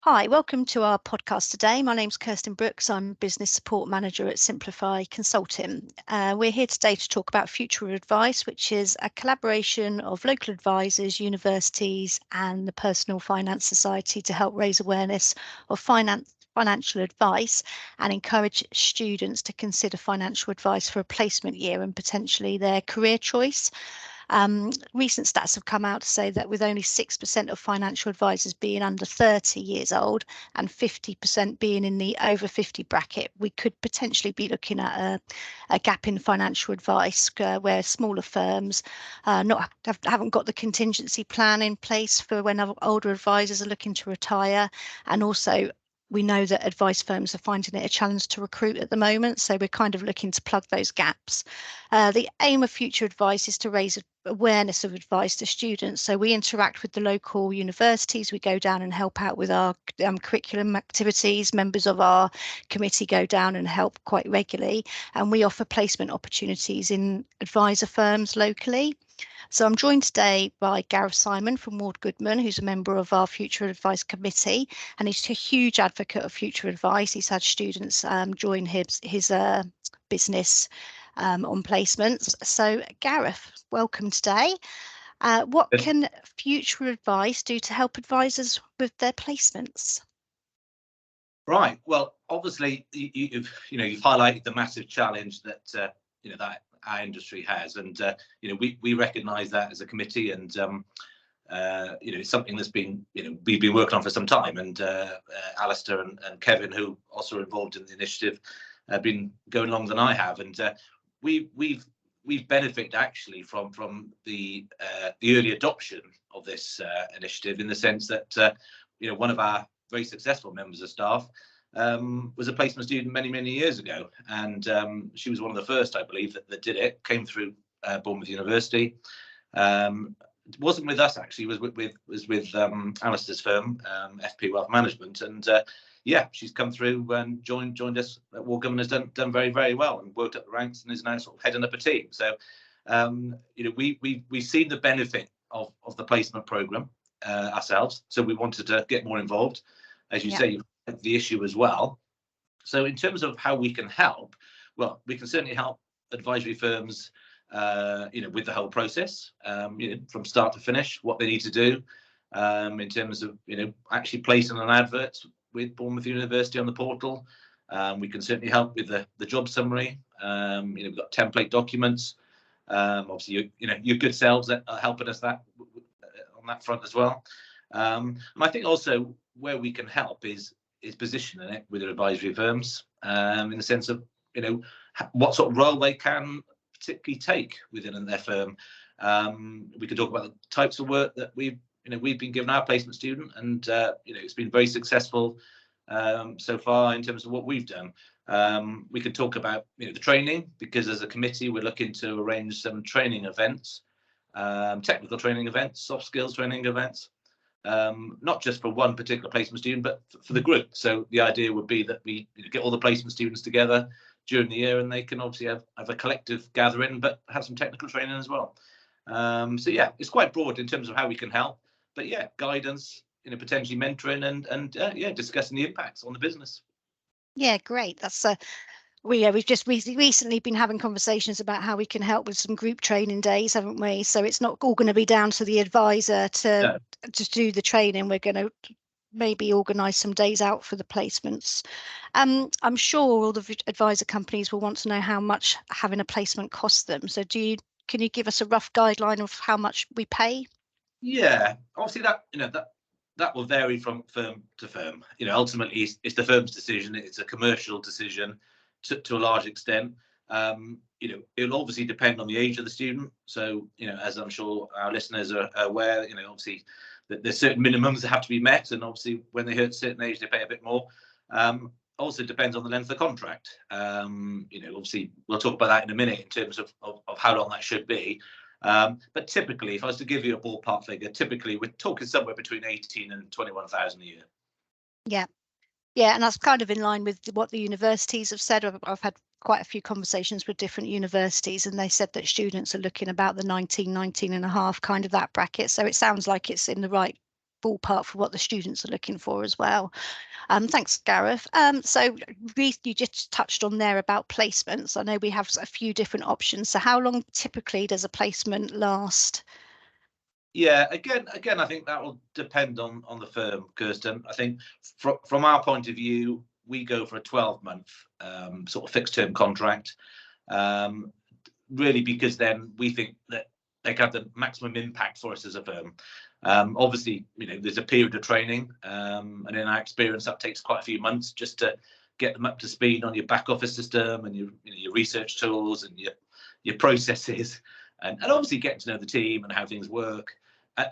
Hi, welcome to our podcast today. My name's Kirstin Brooks. I'm Business Support Manager at Simplify Consulting. We're here today to talk about Future Advice, which is a collaboration of local advisors, universities and the Personal Finance Society to help raise awareness of financial advice and encourage students to consider financial advice for a placement year and potentially their career choice. Recent stats have come out to say that with only 6% of financial advisors being under 30 years old and 50% being in the over 50 bracket, we could potentially be looking at a gap in financial advice where smaller firms haven't got the contingency plan in place for when older advisors are looking to retire, and also we know that advice firms are finding it a challenge to recruit at the moment, so we're kind of looking to plug those gaps. The aim of Future Advice is to raise awareness of advice to students. So we interact with the local universities, we go down and help out with our curriculum activities. Members of our committee go down and help quite regularly, and we offer placement opportunities in advisor firms locally. So I'm joined today by Gareth Simon from Ward Goodman, who's a member of our Future Advice Committee, and he's a huge advocate of Future Advice. He's had students join his business on placements. So Gareth, welcome today. What can Future Advice do to help advisors with their placements? Right. Well, obviously, you've highlighted the massive challenge that that our industry has, and we recognise that as a committee, and it's something that's been we've been working on for some time, and Alistair and Kevin, who also are involved in the initiative, have been going longer than I have, and we've benefited actually from the early adoption of this initiative, in the sense that one of our very successful members of staff was a placement student many years ago, and she was one of the first, I believe, that did it. Came through Bournemouth University. It wasn't with us actually. It was with Alistair's firm, FP Wealth Management, and she's come through and joined us at Ward Goodman. Has done very well and worked up the ranks and is now sort of heading up a team. So we've seen the benefit of the placement programme ourselves, so we wanted to get more involved. As you say, the issue as well. So in terms of how we can help, well, we can certainly help advisory firms with the whole process, from start to finish, what they need to do, in terms of actually placing an advert with Bournemouth University on the portal. We can certainly help with the job summary. We've got template documents. Obviously your good selves that are helping us on that front as well. And I think also where we can help is positioning it with the advisory firms, in the sense of what sort of role they can particularly take within their firm. We can talk about the types of work that we've been given our placement student, and it's been very successful so far in terms of what we've done. We can talk about the training, because as a committee we're looking to arrange some training events, technical training events, soft skills training events, not just for one particular placement student, but for the group. So the idea would be that we get all the placement students together during the year, and they can obviously have a collective gathering, but have some technical training as well. So it's quite broad in terms of how we can help, but guidance, potentially mentoring, and discussing the impacts on the business. Yeah, great. That's we've just recently been having conversations about how we can help with some group training days, haven't we? So it's not all going to be down to the advisor to do the training. We're going to maybe organise some days out for the placements. I'm sure all the advisor companies will want to know how much having a placement costs them. So can you give us a rough guideline of how much we pay? Yeah, obviously that will vary from firm to firm. Ultimately it's the firm's decision. It's a commercial decision to a large extent. It'll obviously depend on the age of the student. So as I'm sure our listeners are aware, obviously there's certain minimums that have to be met, and obviously when they hit a certain age they pay a bit more. Also depends on the length of the contract. Obviously we'll talk about that in a minute in terms of how long that should be. But typically, if I was to give you a ballpark figure, typically we're talking somewhere between 18 and 21,000 a year. Yeah, and that's kind of in line with what the universities have said. I've had quite a few conversations with different universities, and they said that students are looking about the 19 and a half, kind of that bracket. So it sounds like it's in the right ballpark for what the students are looking for as well. Thanks, Gareth. So you just touched on there about placements. I know we have a few different options. So how long typically does a placement last? Yeah, again, I think that will depend on the firm, Kirstin. I think from our point of view, we go for a 12-month sort of fixed term contract, really because then we think that they can have the maximum impact for us as a firm. Obviously, there's a period of training, and in our experience, that takes quite a few months just to get them up to speed on your back office system and your research tools and your processes, and obviously getting to know the team and how things work.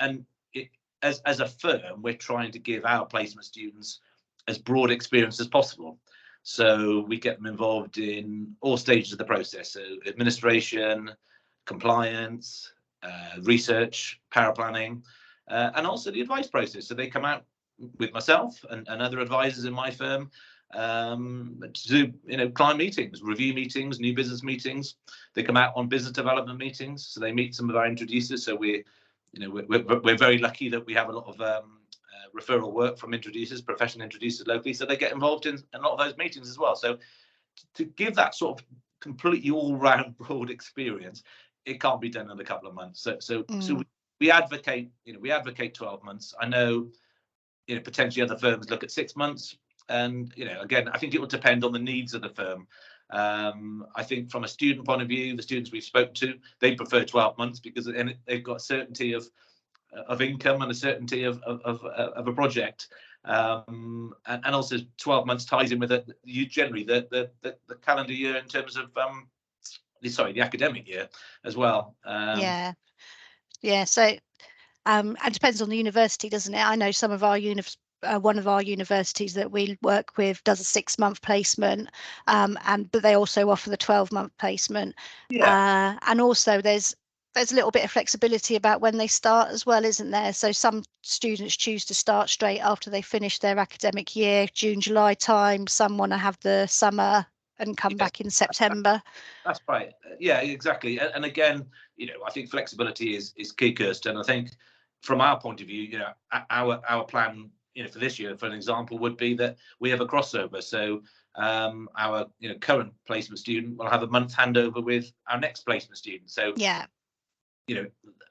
And as a firm, we're trying to give our placement students as broad experience as possible. So we get them involved in all stages of the process. So administration, compliance, research, power planning, and also the advice process. So they come out with myself and other advisors in my firm to do client meetings, review meetings, new business meetings. They come out on business development meetings. So they meet some of our introducers. So we're very lucky that we have a lot of referral work from introducers, professional introducers locally, so they get involved in a lot of those meetings as well. So to give that sort of completely all-round broad experience, it can't be done in a couple of months. So we advocate 12 months. I know potentially other firms look at 6 months, and again, I think it will depend on the needs of the firm. I think from a student point of view, the students we've spoken to, they prefer 12 months because then they've got certainty of income and a certainty of a project, and also 12 months ties in with generally the calendar year in terms of the academic year as well. Yeah. So it depends on the university, doesn't it? I know some of our one of our universities that we work with does a 6-month placement, but they also offer the 12-month placement. And also there's a little bit of flexibility about when they start as well, isn't there? So some students choose to start straight after they finish their academic year, June, July time. Some want to have the summer and come back in September. That's right. Yeah, exactly. And again, I think flexibility is key, Kirstin. I think from our point of view, our plan, for this year, for an example, would be that we have a crossover. So our current placement student will have a month handover with our next placement student. So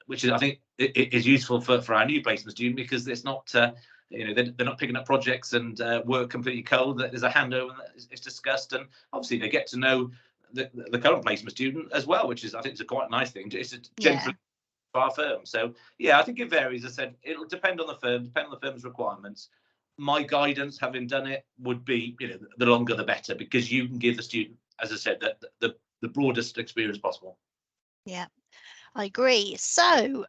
which is, I think, it is useful for our new placement student because it's not they're not picking up projects and work completely cold. That there's a handover and it's discussed, and obviously they get to know the current placement student as well, which is, I think, is a quite nice thing. It's generally for our firm. So I think it varies. As I said, it'll depend on the firm, depend on the firm's requirements. My guidance, having done it, would be the longer the better, because you can give the student, as I said, the broadest experience possible. Yeah, I agree. So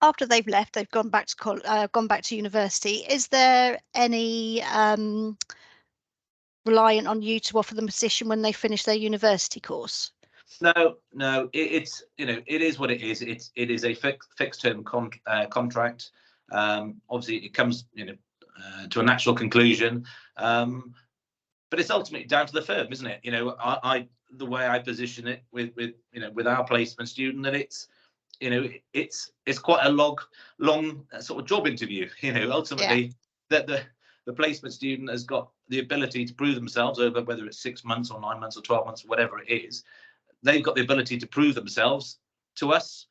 after they've left, they've gone back to university. Is there any reliant on you to offer them a position when they finish their university course? No, it is what it is. It is a fixed term contract. Obviously, it comes to a natural conclusion, but it's ultimately down to the firm, isn't it? The way I position it with our placement student, that it's quite a long sort of job interview. Ultimately, that the placement student has got the ability to prove themselves over, whether it's 6 months or 9 months or 12 months, whatever it is. They've got the ability to prove themselves to us,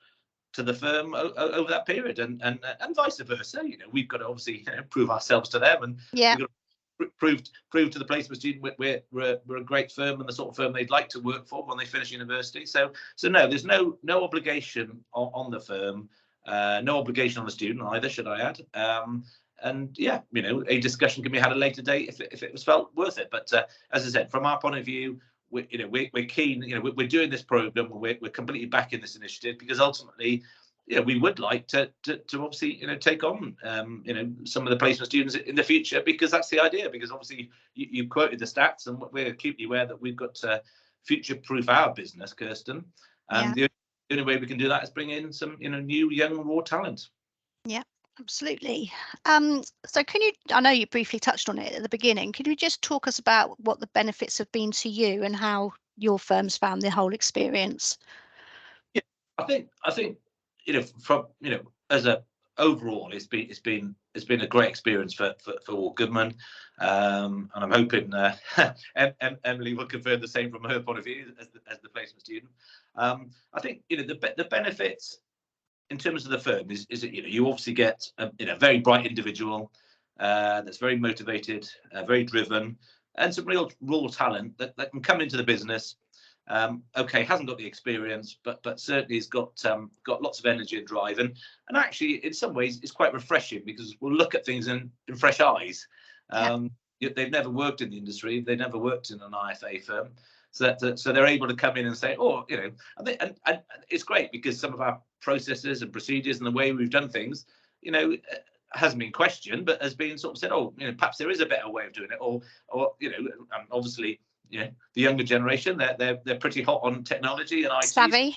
to the firm, over that period, and vice versa. We've got to obviously prove ourselves to them, and we've got to prove to the placement student we're a great firm and the sort of firm they'd like to work for when they finish university. So no, there's no obligation on the firm, no obligation on the student either, should I add. And a discussion can be had at a later date if it was felt worth it. But as I said, from our point of view, we're keen. We're doing this program. We're completely backing this initiative because ultimately, we would like to obviously take on some of the placement students in the future, because that's the idea. Because obviously you quoted the stats, and we're acutely aware that we've got to future-proof our business, Kirstin. And the only way we can do that is bring in some new young raw talent. Yeah. Absolutely. So I know you briefly touched on it at the beginning. Can you just talk us about what the benefits have been to you and how your firm's found the whole experience? Yeah, I think from as a overall, it's been a great experience for Ward Goodman, and I'm hoping Emily will confirm the same from her point of view as the placement student. I think the benefits in terms of the firm is that you obviously get a very bright individual that's very motivated, very driven, and some real raw talent that can come into the business. Hasn't got the experience, but certainly has got lots of energy and drive, and actually in some ways it's quite refreshing because we'll look at things in fresh eyes. They've never worked in the industry, they've never worked in an IFA firm, so they're able to come in and say, and it's great because some of our processes and procedures and the way we've done things, hasn't been questioned, but has been sort of said, perhaps there is a better way of doing it, or obviously, the younger generation, they're pretty hot on technology and IT. Savvy.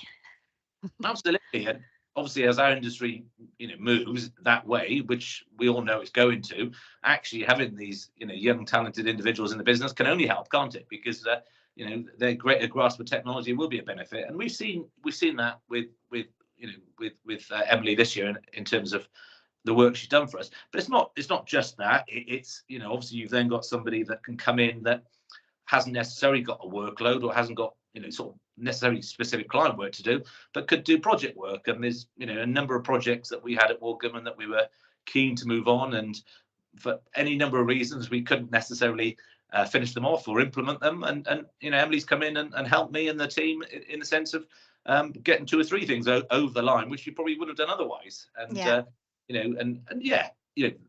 Absolutely, and obviously as our industry, moves that way, which we all know it's going to, actually having these, young talented individuals in the business can only help, can't it? Because their greater grasp of technology will be a benefit, and we've seen that with Emily this year in terms of the work she's done for us. But it's not just that. It's obviously you've then got somebody that can come in that hasn't necessarily got a workload or hasn't got sort of necessarily specific client work to do, but could do project work. And there's a number of projects that we had at Ward Goodman that we were keen to move on, and for any number of reasons we couldn't necessarily finish them off or implement them. And Emily's come in and helped me and the team in the sense of getting 2 or 3 things over the line, which you probably would have done otherwise. And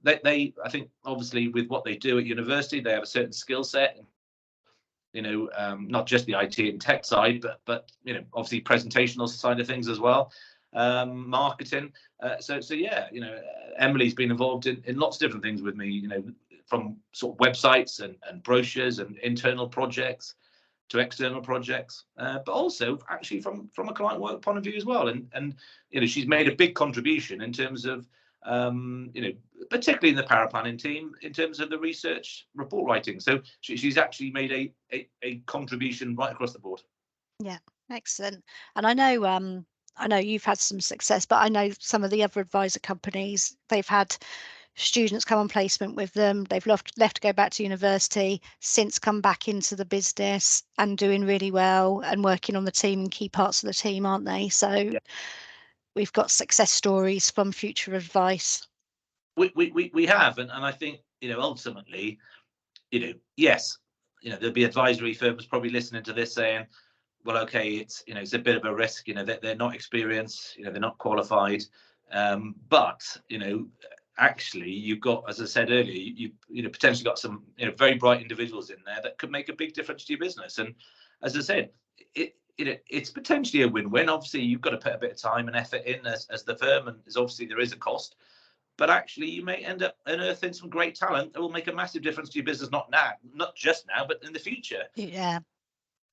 they I think obviously with what they do at university, they have a certain skill set, not just the IT and tech side, but obviously presentational side of things as well, marketing. Emily's been involved in lots of different things with me, from sort of websites and brochures and internal projects to external projects, but also actually from a client work point of view as well. And she's made a big contribution in terms of particularly in the power planning team, in terms of the research report writing. So she's actually made a contribution right across the board. Yeah, excellent. And I know you've had some success, but I know some of the other advisor companies, they've had students come on placement with them, they've left to go back to university, since come back into the business and doing really well and working on the team and key parts of the team, aren't they? So we've got success stories from Future Advice. We have, and I think ultimately, yes, there'll be advisory firms probably listening to this saying, well, okay, it's it's a bit of a risk, they're not experienced, they're not qualified, but actually you've got, as I said earlier, you potentially got some very bright individuals in there that could make a big difference to your business. And as I said, it's potentially a win-win. Obviously you've got to put a bit of time and effort in as the firm, and obviously there is a cost, but actually you may end up unearthing some great talent that will make a massive difference to your business, not just now, but in the future. Yeah.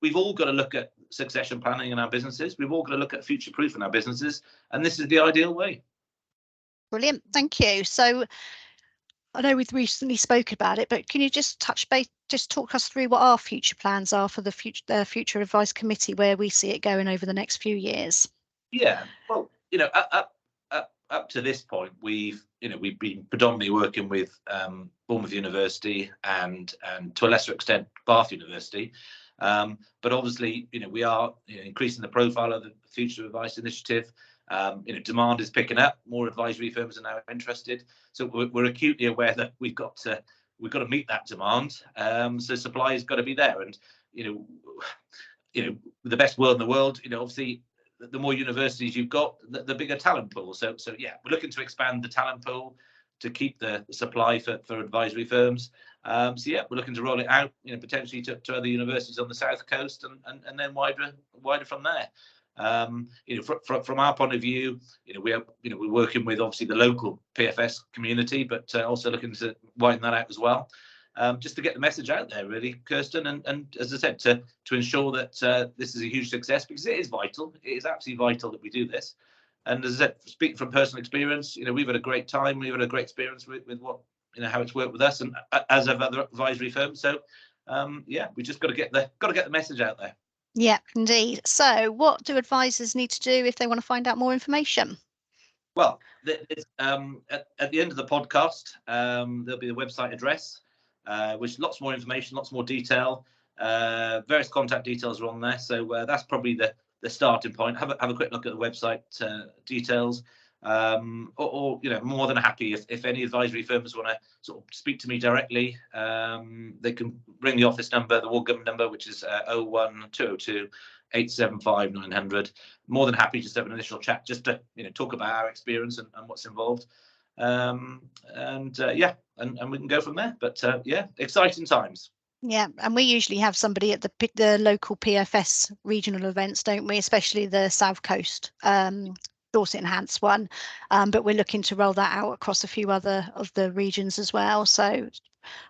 We've all got to look at succession planning in our businesses. We've all got to look at future proof in our businesses, and this is the ideal way. Brilliant, thank you. So I know we've recently spoke about it, but can you just talk us through what our future plans are for the Future Advice Committee, where we see it going over the next few years? Yeah, well, up to this point, we've been predominantly working with Bournemouth University and to a lesser extent Bath University, but obviously we are increasing the profile of the Future Advice Initiative. Demand is picking up, more advisory firms are now interested, so we're acutely aware that we've got to meet that demand. So supply has got to be there, and the best world in the world, obviously the more universities you've got, the bigger talent pool. So yeah, we're looking to expand the talent pool to keep the supply for advisory firms. So yeah, we're looking to roll it out, potentially to other universities on the south coast, and then wider from there. From our point of view, we're working with obviously the local PFS community, but also looking to widen that out as well. Just to get the message out there, really, Kirstin, and as I said, to ensure that this is a huge success, because it is vital. It is absolutely vital that we do this. And as I said, speaking from personal experience, we've had a great time. We've had a great experience with what how it's worked with us, and as have other advisory firms. So yeah, we just got to get the message out there. Yeah, indeed. So what do advisors need to do if they want to find out more information? Well, at the end of the podcast, there'll be a website address, which lots more information, lots more detail. Various contact details are on there, so that's probably the starting point. Have a quick look at the website details, or more than happy if any advisory firms want to sort of speak to me directly. They can ring the office number, the Ward Goodman number, which is 01202 875 900. More than happy just to have an initial chat, just to talk about our experience and what's involved. And we can go from there. But exciting times. Yeah, and we usually have somebody at the local PFS regional events, don't we? Especially the South Coast, Dorset and Hants one. But we're looking to roll that out across a few other of the regions as well. So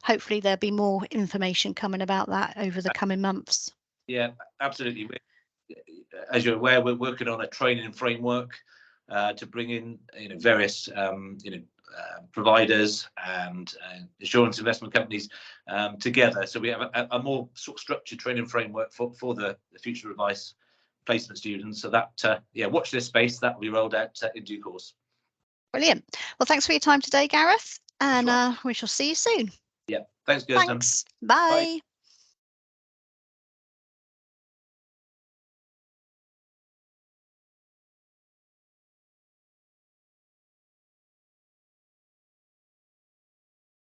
hopefully there'll be more information coming about that over the coming months. Yeah, absolutely. As you're aware, we're working on a training framework to bring in various providers and insurance investment companies together. So we have a more sort of structured training framework for the future advice placement students. So that watch this space, that will be rolled out in due course. Brilliant. Well, thanks for your time today, Gareth, and we shall see you soon. Yeah, thanks, Kirstin. Thanks. Bye.